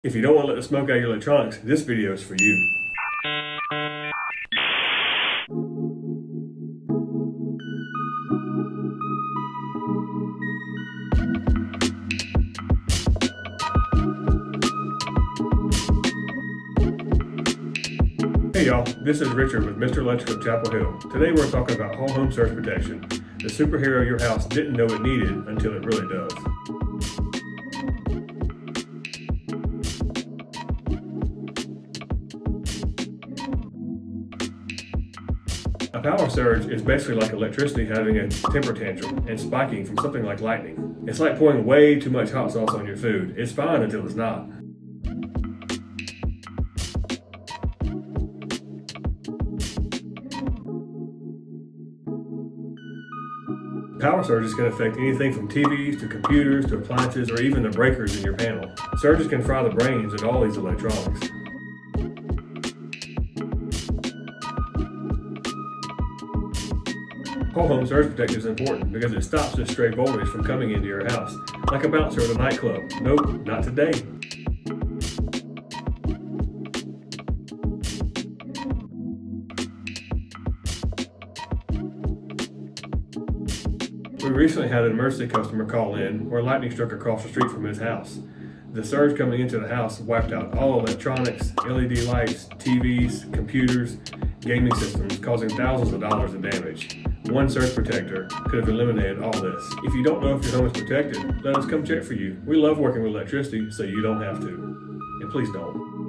If you don't want to let the smoke out of your electronics, this video is for you. Hey y'all, this is Richard with Mr.Electric of Chapel Hill. Today we're talking about whole home surge protection, the superhero your house didn't know it needed until it really does. A power surge is basically like electricity having a temper tantrum and spiking from something like lightning. It's like pouring way too much hot sauce on your food. It's fine until it's not. Power surges can affect anything from TVs to computers to appliances or even the breakers in your panel. Surges can fry the brains of all these electronics. Whole home surge protection is important because it stops this stray voltage from coming into your house, like a bouncer at a nightclub. Nope, not today. We recently had an emergency customer call in where lightning struck across the street from his house. The surge coming into the house wiped out all electronics, LED lights, TVs, computers, gaming systems, causing thousands of dollars in damage. One surge protector could have eliminated all this. If you don't know if your home is protected, let us come check for you. We love working with electricity, so you don't have to. And please don't.